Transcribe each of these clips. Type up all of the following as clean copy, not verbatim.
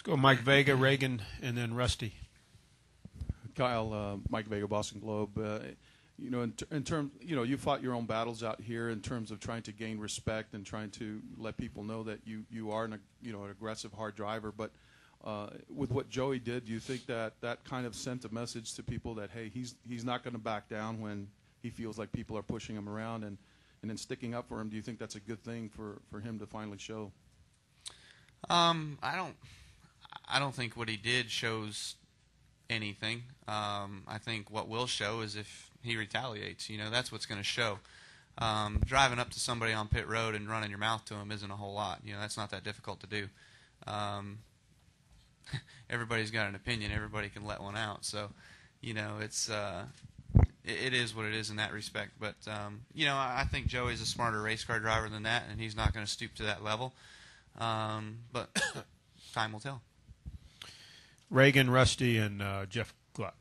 Let's go Mike Vega, Reagan, and then Rusty. Kyle, Mike Vega, Boston Globe. In terms, you fought your own battles out here in terms of trying to gain respect and trying to let people know that you are an aggressive, hard driver. But with what Joey did, do you think that kind of sent a message to people that, hey, he's not going to back down when he feels like people are pushing him around and then sticking up for him? Do you think that's a good thing for him to finally show? I don't think what he did shows anything. I think what will show is if he retaliates. That's what's going to show. Driving up to somebody on pit road and running your mouth to him isn't a whole lot. That's not that difficult to do. Everybody's got an opinion. Everybody can let one out. So, it's it is what it is in that respect. But I think Joey's a smarter race car driver than that, and he's not going to stoop to that level. But time will tell. Reagan, Rusty, and Jeff Gluck.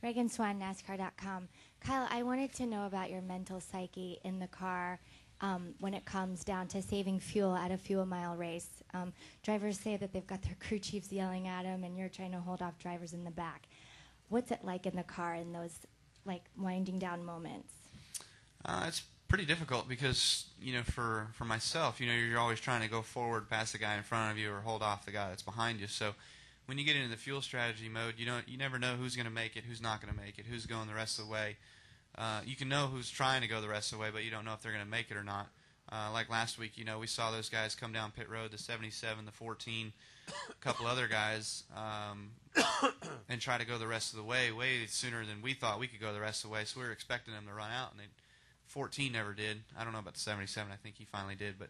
Reagan Swan, NASCAR.com. Kyle, I wanted to know about your mental psyche in the car when it comes down to saving fuel at a fuel mile race. Drivers say that they've got their crew chiefs yelling at them, and you're trying to hold off drivers in the back. What's it like in the car in those winding down moments? It's pretty difficult because for myself, you're always trying to go forward past the guy in front of you or hold off the guy that's behind you. So when you get into the fuel strategy mode, you never know who's going to make it, who's not going to make it, who's going the rest of the way. You can know who's trying to go the rest of the way, but you don't know if they're going to make it or not. Like last week, we saw those guys come down pit road, the 77, the 14, a couple other guys, and try to go the rest of the way sooner than we thought we could go the rest of the way. So we were expecting them to run out, and 14 never did. I don't know about the 77. I think he finally did, but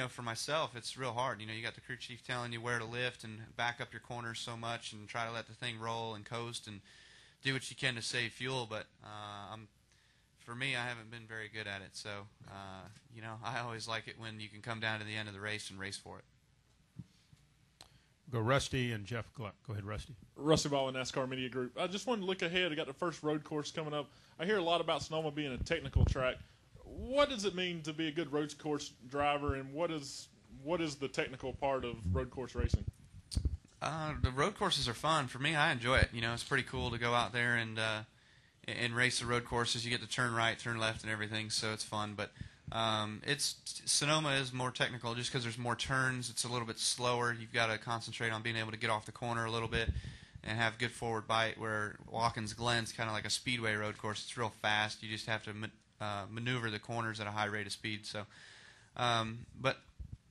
for myself, it's real hard. You got the crew chief telling you where to lift and back up your corners so much and try to let the thing roll and coast and do what you can to save fuel. But for me, I haven't been very good at it. So, I always like it when you can come down to the end of the race and race for it. Go Rusty and Jeff Gluck. Go ahead, Rusty. Rusty Ball, NASCAR Media Group. I just wanted to look ahead. I got the first road course coming up. I hear a lot about Sonoma being a technical track. What does it mean to be a good road course driver, and what is the technical part of road course racing? The road courses are fun. For me, I enjoy it. It's pretty cool to go out there and race the road courses. You get to turn right, turn left, and everything, so it's fun. But Sonoma is more technical just because there's more turns. It's a little bit slower. You've got to concentrate on being able to get off the corner a little bit and have good forward bite, where Watkins Glen's kind of like a speedway road course. It's real fast. You just have to maneuver the corners at a high rate of speed. So, but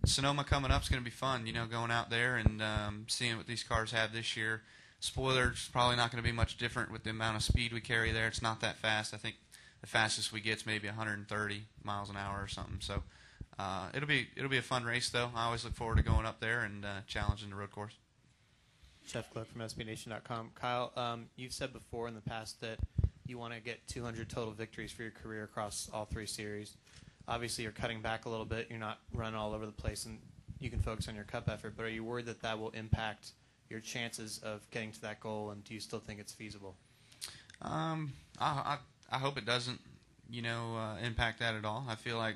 Sonoma coming up is going to be fun, going out there and seeing what these cars have this year. Spoiler's probably not going to be much different with the amount of speed we carry there. It's not that fast. I think the fastest we get is maybe 130 miles an hour or something. So it'll be a fun race, though. I always look forward to going up there and challenging the road course. Jeff Gluck from SBNation.com. Kyle, you've said before in the past that you want to get 200 total victories for your career across all three series. Obviously, you're cutting back a little bit. You're not running all over the place, and you can focus on your Cup effort. But are you worried that will impact your chances of getting to that goal, and do you still think it's feasible? I hope it doesn't, impact that at all. I feel like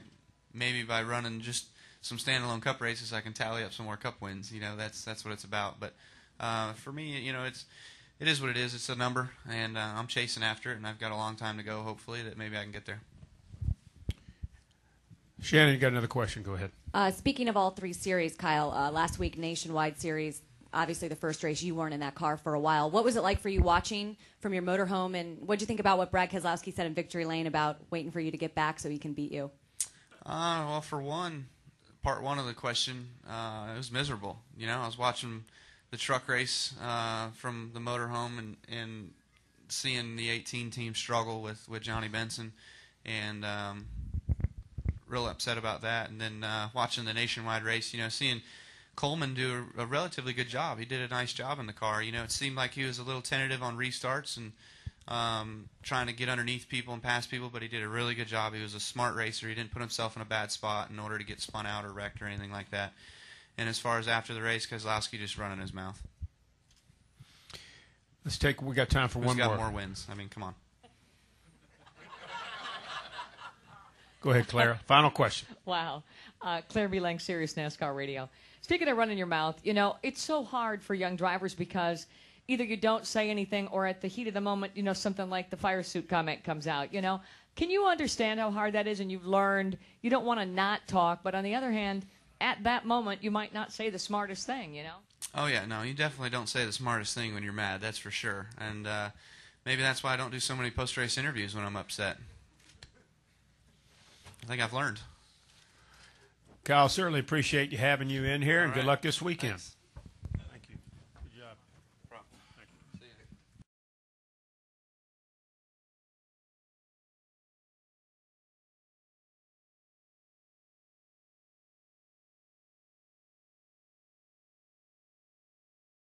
maybe by running just some standalone Cup races, I can tally up some more Cup wins. That's what it's about. But for me, it is what it is. It's a number, and I'm chasing after it, and I've got a long time to go, hopefully, that maybe I can get there. Shannon, you got another question. Go ahead. Speaking of all three series, Kyle, last week, Nationwide Series, obviously the first race, you weren't in that car for a while. What was it like for you watching from your motorhome, and what did you think about what Brad Keselowski said in Victory Lane about waiting for you to get back so he can beat you? Well, for one, part one of the question, it was miserable. I was watching the truck race from the motorhome and seeing the 18 team struggle with Johnny Benson, and real upset about that. And then watching the Nationwide race, seeing Coleman do a relatively good job. He did a nice job in the car. It seemed like he was a little tentative on restarts and trying to get underneath people and past people, but he did a really good job. He was a smart racer. He didn't put himself in a bad spot in order to get spun out or wrecked or anything like that. And as far as after the race, Keselowski just running his mouth. We got time for one more. Who's got more wins? I mean, come on. Go ahead, Clara. Final question. Wow. Claire B. Lang, Sirius NASCAR Radio. Speaking of running your mouth, you know, it's so hard for young drivers because either you don't say anything or at the heat of the moment, you know, something like the fire suit comment comes out, you know. Can you understand how hard that is? And you've learned you don't want to not talk, but on the other hand, at that moment, you might not say the smartest thing, you know? Oh, yeah, no, you definitely don't say the smartest thing when you're mad, that's for sure. And maybe that's why I don't do so many post-race interviews when I'm upset. I think I've learned. Kyle, certainly appreciate you having you in here, and good luck this weekend. Thanks.